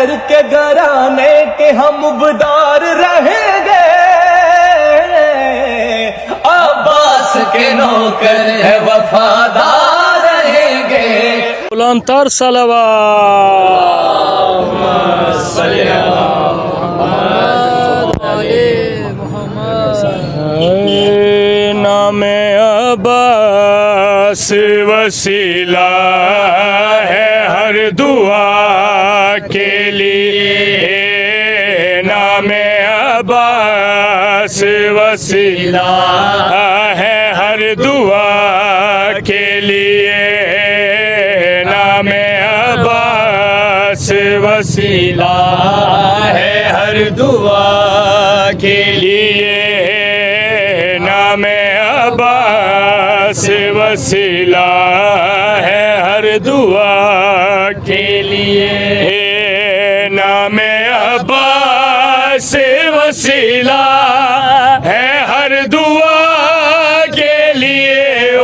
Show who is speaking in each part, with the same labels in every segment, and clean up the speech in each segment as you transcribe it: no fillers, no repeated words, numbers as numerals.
Speaker 1: खैर के घराने के हम उबदार रहेंगे, अब्बास के नौकर है वफादार रहेंगे।
Speaker 2: बुलंदतर नाम अब्बास वसीला है हर दुआ के लिए, नाम अब्बास वसीला है हर दुआ के लिए, नाम अब्बास वसीला है हर दुआ के लिए, नाम अब्बास वसीला है हर दुआ के लिए, नाम अब्बास वसीला है हर दुआ के लिए, ओ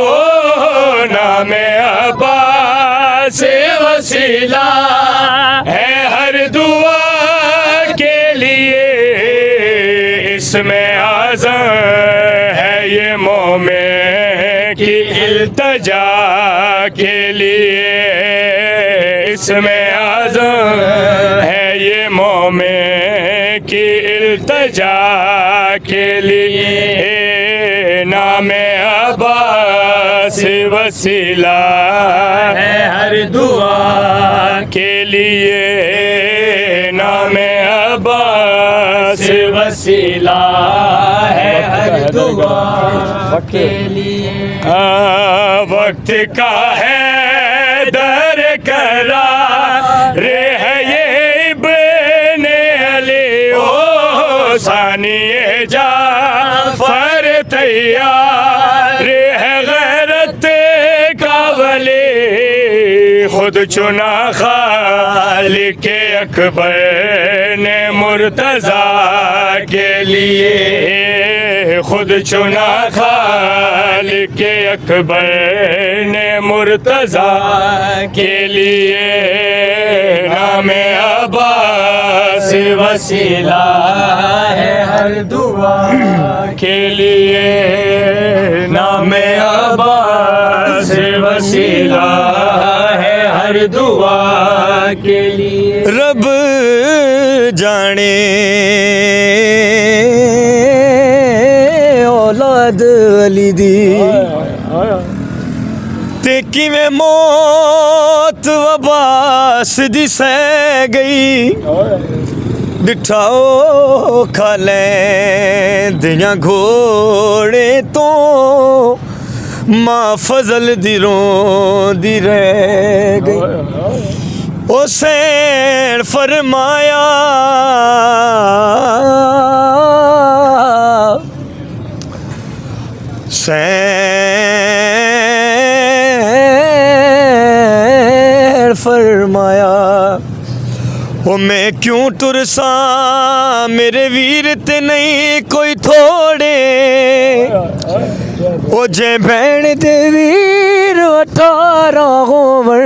Speaker 2: नाम अब्बास वसीला है हर दुआ के लिए। इसमें आज़म है ये मोमिन की इल्तिजा के लिए, इसमें आज़म है ये मोमिन की इल्तिजा के लिए, नाम अब्बास वसीला है हर दुआ के लिए, नाम अब्बास वसीला है हर दुआ के लिए। वक्त का है दर करार है ये इब्ने अली, ओ सानिए जाफर तैयार है गैरत का वली, खुद चुना खालिक अकबर ने मुर्तजा के लिए, खुद चुना खालिक अकबर ने मुर्तजा के लिए, नाम अब्बास वसीला है हर दुआ के लिए, नाम अब्बास वसीला है हर दुआ के लिए।
Speaker 3: रब जाने औलाद अली दी ते किवें मौत अब्बास दी सह गई, डिठाओ खालें दियां घोड़े तो माँ फजल दी रोंदी रह गई। हुसैन फरमाया हुसैन फरमाया, ओ मैं क्यों तुरसा मेरे वीर ते नहीं कोई थोड़े, ओ जे भैन दे वीर 18 होवन,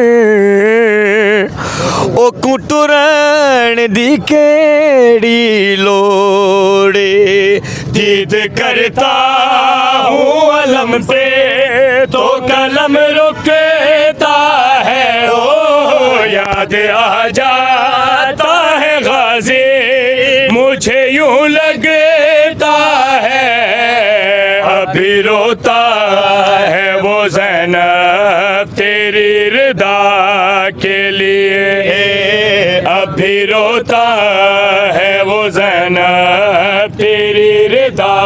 Speaker 3: ओ कुटुरन दी केड़ी लोड़े, दीद करता हूँ अलम पे तो कलम रुकता है, ओ याद आ जाता है गाजी मुझे यूं लगता है, अभी रोता है वो ज़ैनब तेरी रिदा के लिए, अभी रोता है वो ज़ैनब तेरी रिदा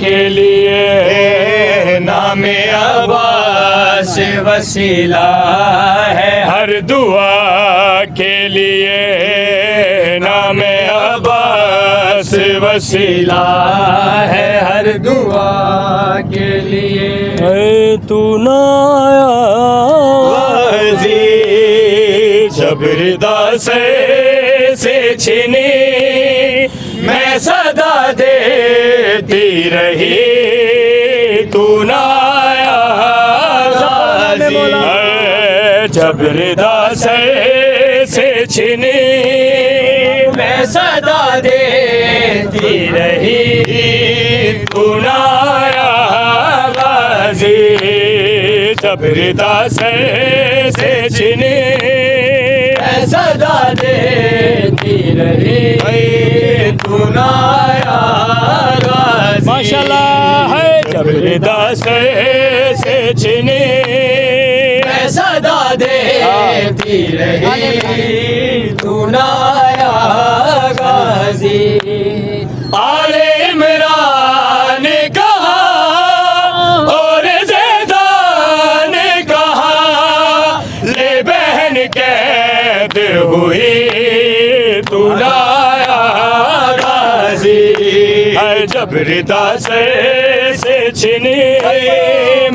Speaker 3: के लिए, नाम अब्बास वसीला है हर दुआ के लिए, नाम अब्बास वसीला है हर दुआ के लिए।
Speaker 2: तू ना आया
Speaker 3: जब रिदा से छिनी मैं सदा देती रही, तू ना आया जब रिदा
Speaker 2: से छिनी मैं सदा देती रही तू ना आया गाजी जब रिदा से छिनी मैं सदा देती रही तू ना आया गाजी माशाल्लाह है जब रिदा से छिनी मैं सदा देती रही तू ना आया गाजी आले इमरान ने कहा और ज़ैदा ने कहा ले बहन कैद हुई तू ना आया गाजी जब रिदा से छिनी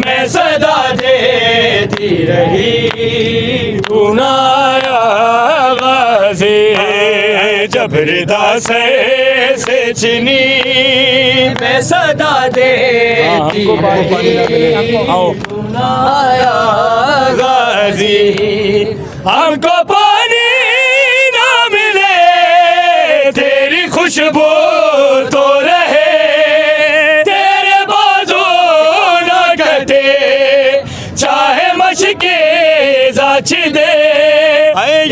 Speaker 2: मैं सदा देती रही तू ना आया गाजी जब रिदा से छिनी मैं सदा देती रही तू ना आया गाजी हमको पानी ना मिले तेरी खुशबू तो रहे तेरे बाजू ना कटे चाहे मशके जाची दे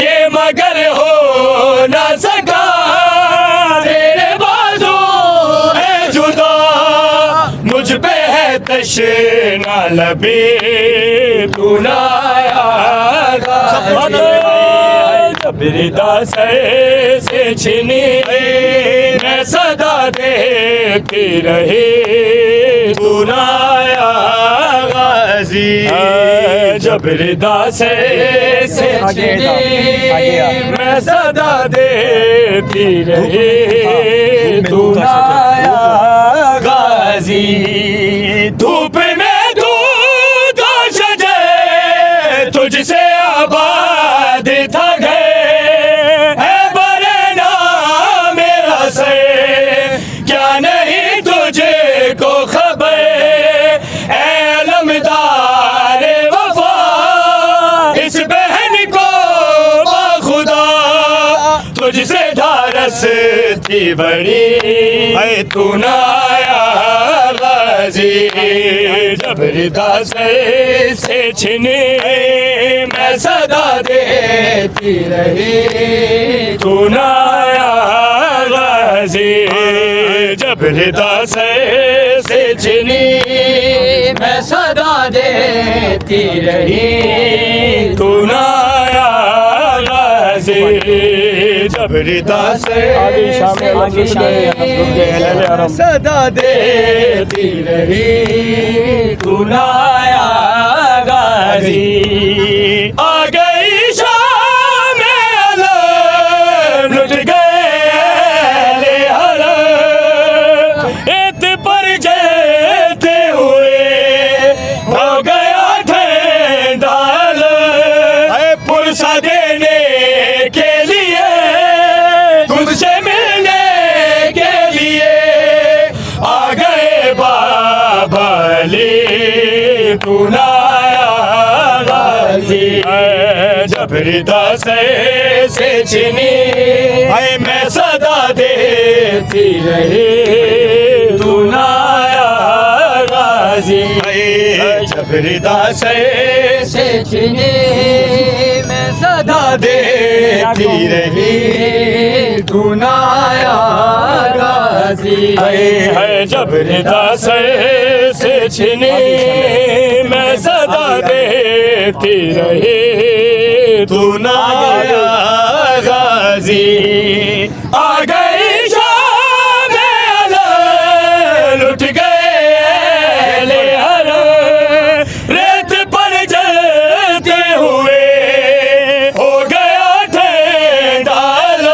Speaker 2: ये मगर हो ना सका तेरे बाजू है जुदा मुझ पे है तशना लबे तू ना आया जब रिदा से छिनी मैं सदा देती रही तू ना आया गाजी जब रिदा से छिनी मैं सदा देती रही तू ना आया गाजी धूप में दूध सजे तुझसे आबाद था घर है बरना मेरा से क्या नहीं तुझे को खबर अलमदार वफा इस बहन को खुदा तुझसे धारस थी बड़ी है तू ना आया गाजी जब रिदा से छिनी मैं सदा देती रही तू ना आया गाजी जब रिदा से छिनी मैं सदा देती रही तू ना आया गाजी जब रिदा से सदा देती रही तू ना आया गाजी आ गई शाम अलम लुट गए हरम इत पर जेते हुए हो गया ठंडाल पुरसा देने के लिए तुझसे मिलने के लिए आ गए बाबा अली तू ना आया गाजी जब रिदा से छिनी मैं सदा देती रही तू ना आया गाजी जब रिदा से छिनी मैं सदा देती रही तू ना आया गाजी है जब रिदा से छिनी मैं सदा देती रही तू ना आया गाजी आ गई शाम अलम लुट गए ले हरम रेत पर जलते हुए हो गया ठंडाल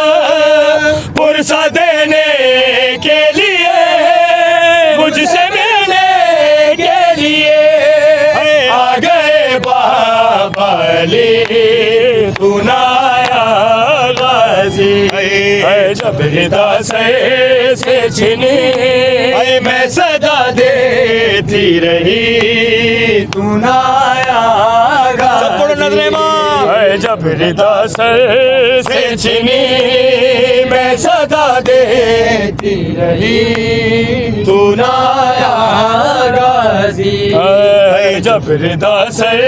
Speaker 2: पुरसा देने के लिए मुझसे मिलने के लिए आ गए बाबा अली तू ना आया गाजी जब रिदा से छिनी मैं सदा देती रही तू ना आया गाजी जब रिदा सर से छिनी मैं सदा देती रही तू ना आया गाजी जब रिदा सर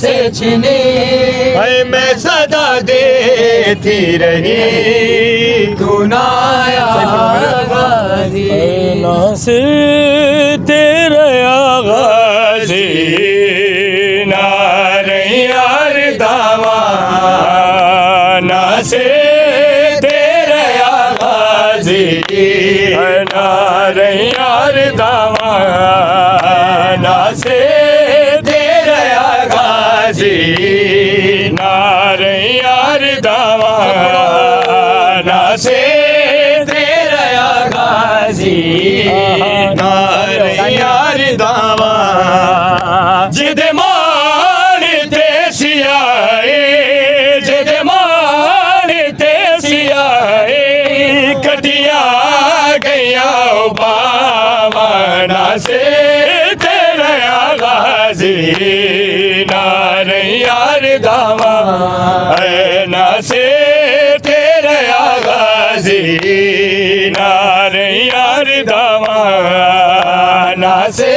Speaker 2: से छिनी मैं सदा देती रही तू ना आया गाजी नासिर तेरा गाजी नारे यार दावा नासिर तेरा गाजी नारे यार दावा नासिर तेरा गाजी नारे यार दावा नासिर तेरा गाजी नारे यार दावा जिद मान ते सियाए जिद मान ते सियाए कटिया गया बावना से तेरा गाजी नारे यार दावा ना से तेरा गाजी नारे यार दावा ना से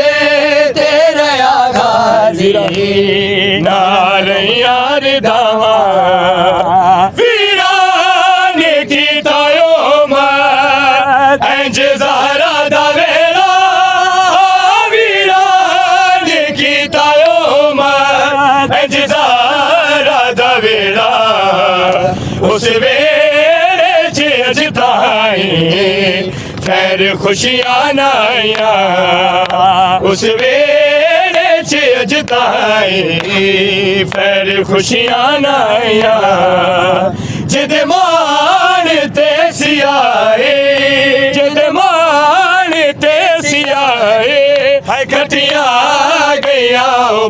Speaker 2: तेरा गाजी नारे यार दावा वीरान की तायो मत इंज ज़हरा दा वेला वीरान की तायो मत इंज ज़हरा दा वेला उस वेले च अजताई खैर खुशियां नाया उस वेले च अजताई खैर खुशियां नाया जिद मान ते सियाए जिद मान ते सियाए है कटिया गया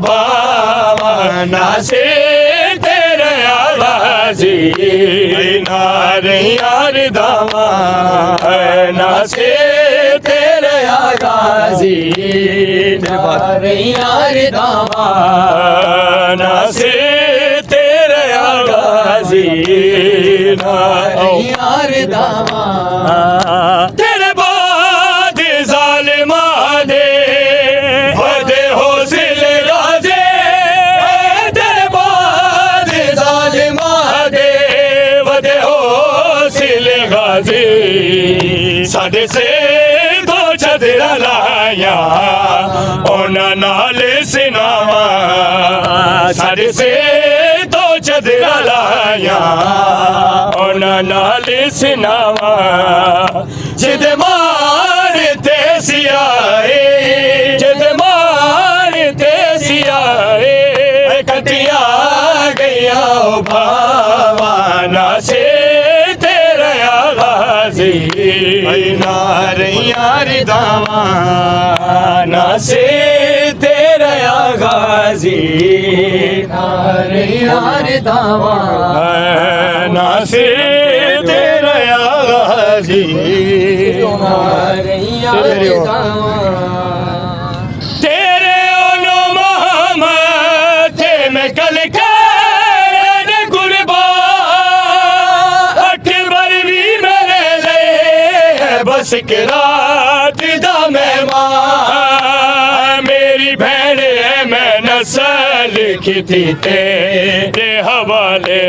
Speaker 2: बावना से तेरा गाजी नारे यार दावा ना से तेरा गाजी नारे यार दावा ना से तेरा गाजी नारे यार दावा तेरे बाद जालिमा दे वदे हो सिल गाजे तेरे बाद जालिमा दे वदे हो सिल गाजे साडे से दो चदरा लाया ओना नाल सिनावा साडे से दो चदरा लाया ओना नाल सिनावा जिद मान ते सियाए जिद मान ते सियाए कटिया गया बावना से तेरा गाजी नारे यार दावा ना से तेरा गाजी नारे यार दावा ना से तेरा गाजी नारे यार दावा तेरे ओनो मोहम्मद थे मैं कल कर कुर्बान अकबर भी मेरे लिए बस के रात दा मेहमान मेरी भैन है मैं नस्ल की थी तेरे हवाले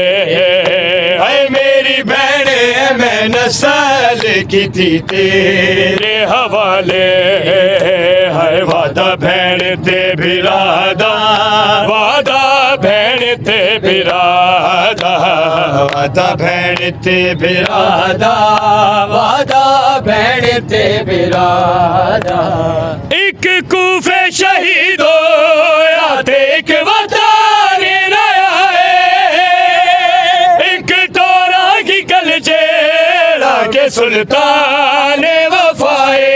Speaker 2: है मेरी बहन है मैं नस्ल की थी तेरे हवाले है वादा भैन ते बिरादा वादा भैन ते बिरादा वादा भैन ते बिरादा वादा भैन ते बिरादा एक कूफे शहीदो या ते एक वतन नया है एक टोरा की कल जेड़ा के सुल्तान वफाए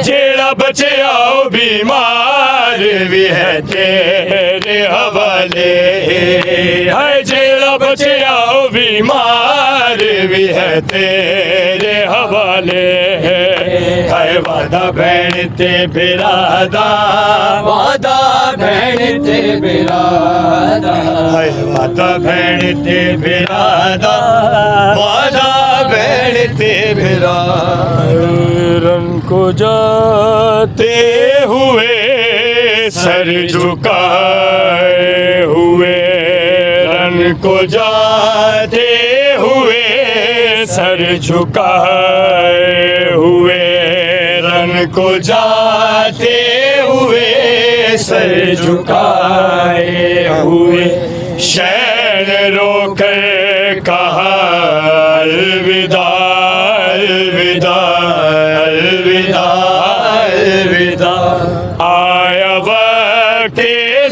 Speaker 2: जेड़ा बचे आओ बीमार भी है तेरे हवाले है जेड़ा बचे आओ बीमार भी है तेरे हवाले है वादा भैन ते बिरादा
Speaker 3: वादा भैन ते बिरादा
Speaker 2: हाय वादा भैन ते बिरादा वादा भैन ते बिरादा रन को जाते हुए सर झुकाए हुए रन को जाते हुए सर झुकाए हुए रन को जाते हुए सर झुकाए हुए शैन रोकर कहा अलविदा अलविदा अलविदा अलविदा आया वक्त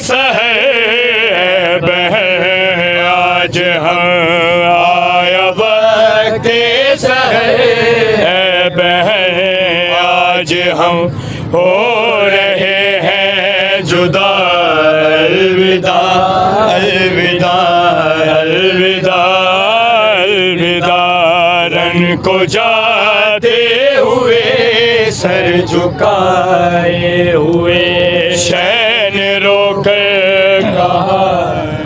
Speaker 2: सहर बहन आज हम आया वक्त सहर बहन आज हम हो रहे हैं जुदा अलविदा अलविदा अलविदा अलविदा रन को जाते हुए सर झुकाए हुए शैन रोकर कहा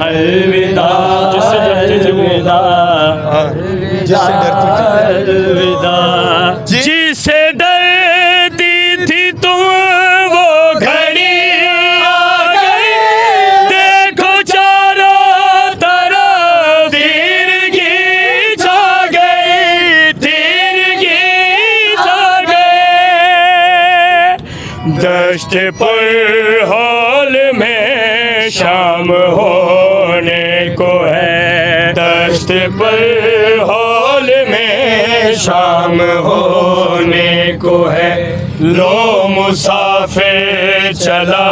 Speaker 2: अलविदा अलविदा अलविदा जिसे डरती थी तुम वो घड़ी आ गई देखो चारों तरफ तिरंगी छा गई तिरंगी छा गए दश्त पर हॉल में शाम होने को है दश्त पर हॉल में शाम होने को है लो मुसाफिर चला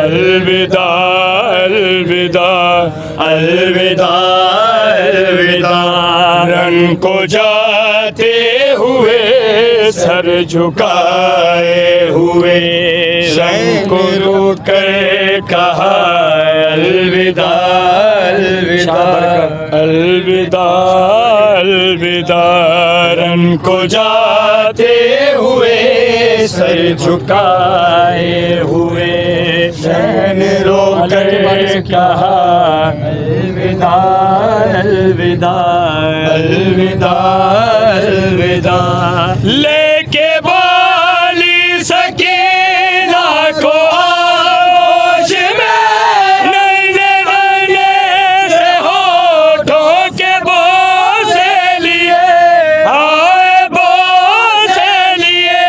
Speaker 2: अलविदा अलविदा अलविदा अलविदा रन को जाते हुए सर झुकाए हुए रन को रोकर कहा अलविदा अलविदा अलविदा अलविदा रन को जाते हुए सर झुकाए हुए शहन रोकर कहा अलविदा अलविदा अलविदा अलविदा लेके बाली सकीना को आगोश में नन्हे नन्हे से होठों के बोसे लिए आए बोसे लिए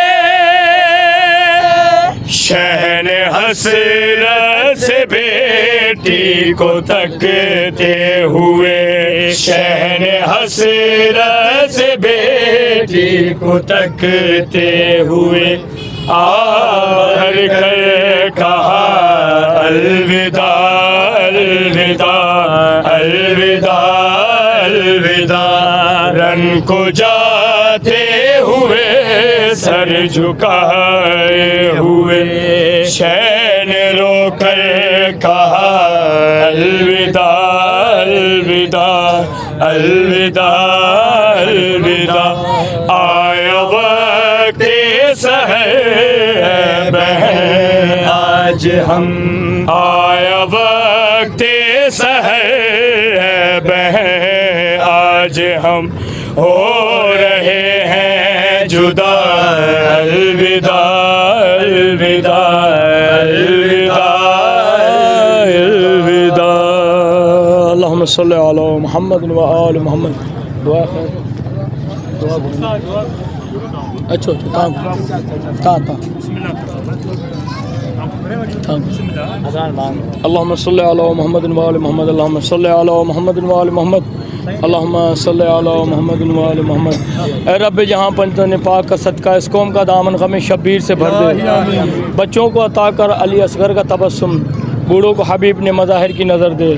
Speaker 2: शहन हसरत से बेटी को तकते हुए शहन हसरत से बेटी को तकते हुए आभर कर कहा अलविदा अलविदा अलविदा अलविदा रन को जाते हुए सर झुकाए हुए शैन रोकर कहा अलविदा अलविदा अलविदा अलविदा आया वक्त सहर बहन आज हम आया वक्त सहर बहन आज हम हो रहे हैं जुदा अलविदा अलविदा अलविदा अलविदा अल्लाहुम्मा सल्ली अला मुहम्मद व आले मुहम्मद दुआ खैर दुआ अच्छा अच्छा अल्लाहुम्मा सल्ली अला मुहम्मद व आले मुहम्मद अल्लाहुम्मा सल्ली अला मुहम्मद व आले मुहम्मद अल्लाहुम्मा सल्ली अला मुहम्मद व आले मुहम्मद। ऐ रब जहाँ पंजतन पाक का सदका इस कौम का दामन गम शब्बीर से भर दे, बच्चों को अता कर अली असगर का तबस्सुम, बूढ़ों को हबीब ने मज़ाहिर की नज़र दे,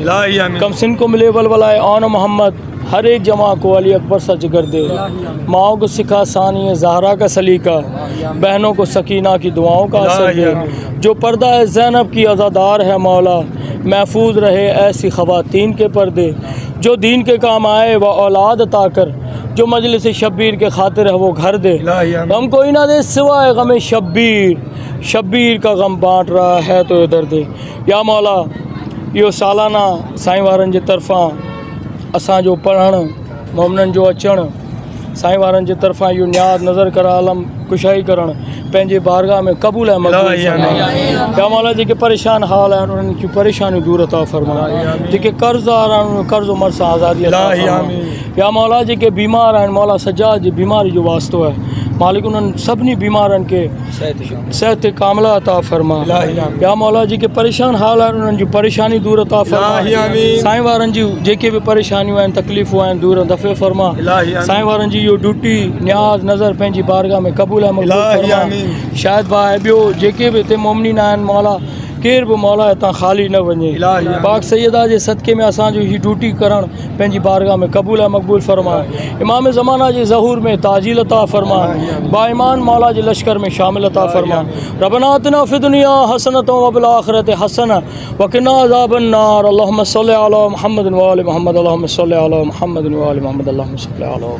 Speaker 2: कमसिन को मिले वलवलाए आन मोहम्मद, हर एक जमा को अली अकबर सा जिगर दे। माओं को सिखा सानी ज़हरा का सलीका, बहनों को सकीना की दुआओं का असर दे। जो पर्दा है ज़ैनब की अज़ादार है मौला, महफूज रहे ऐसी ख़वातीन के पर्दे। जो दीन के काम आए वह औलाद अता कर, जो मजलिस शब्बीर के खातिर है वो घर दे, गम कोई ना दे सिवाय गम शब्बीर। शब्बीर का गम बांट रहा है तो इधर दे। या मौला यो सालाना साईं वारनि जे तरफ़ां असांजो पढ़णु मोमिननि जो अचणु, साईं वारनि जे तरफ़ां इहो न्याज़ नज़र करा आलम कुशाई करणु पंहिंजे बारगाह में क़बूल ऐं मक़बूल फरमा। या मौला जेके परेशान हाल आहिनि उन्हनि जूं परेशानियूं दूर अता फरमा। जेके कर्ज़दार आहिनि उन्हनि कर्ज़ो मर सां आज़ादी अता फरमा। या मौला जेके बीमार आहिनि मौला सज्जाद जी बीमारी जो वास्तो आहे मालिक उन्हनि सभिनी बीमारनि खे सेहत कामिला अता फरमा। या मौला जेके परेशान हाल आहिनि उन्हनि जूं परेशानी दूर अता फरमा। साईं वारनि जूं जेके बि परेशानियूं आहिनि तकलीफ़ूं आहिनि दूर दफ़े फरमा। साईं वारनि जी इहो ड्यूटी न्याज़ नज़र पंहिंजी बारगाह में क़बूल ऐं मक़बूल फरमा। शायद भाउ ॿियो जेके बि हिते मोमिनीन आहिनि मौला केर बि मौला हितां ख़ाली न वञे। पाक सैयदा जे सदके में असांजो ही ड्यूटी करणु पंहिंजी बारगाह में क़बूल ऐं मक़बूल फरमा। इमाम ज़माना जे ज़हूर में ताजील अता फरमा। बाईमान मौला जे लश्कर में शामिल अता फरमा। रब्बना आतिना फ़िद दुनिया हसनतन व फ़िल आख़िरति हसनतन व क़िना अज़ाबन नार। अल्लाहुम्मा सल्लि अला मुहम्मद व आलि मुहम्मद। अल्लाहुम्मा सल्लि अला मुहम्मद व आलि मुहम्मद। अल्लाहुम्मा सल्लि अला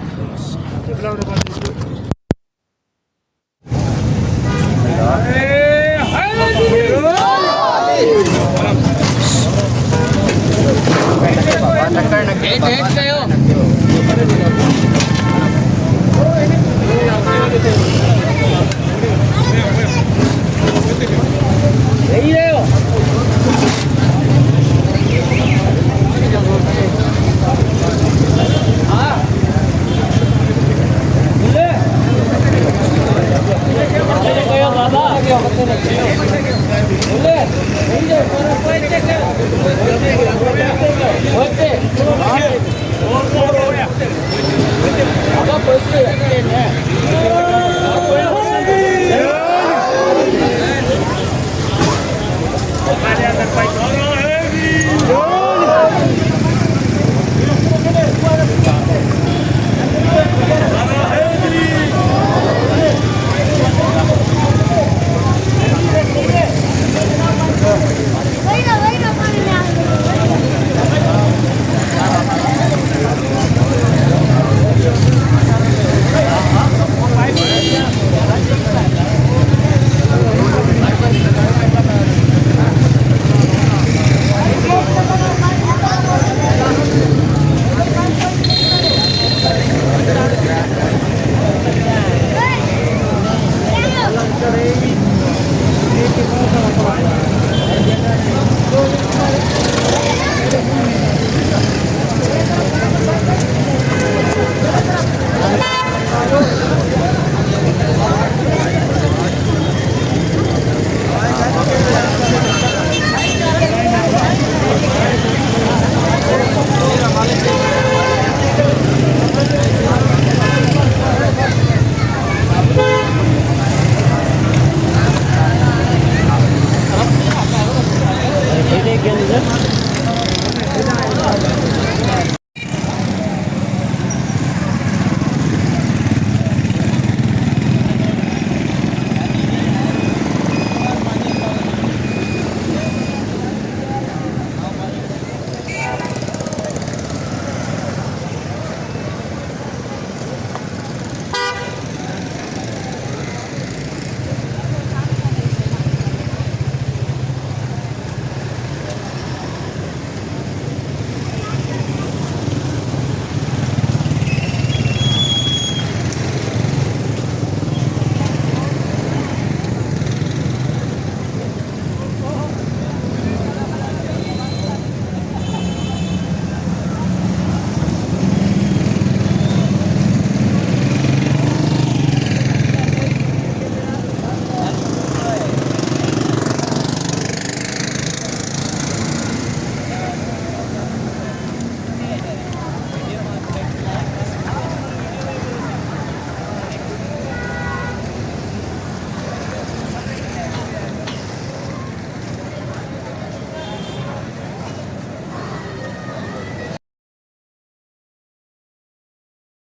Speaker 3: एक कयो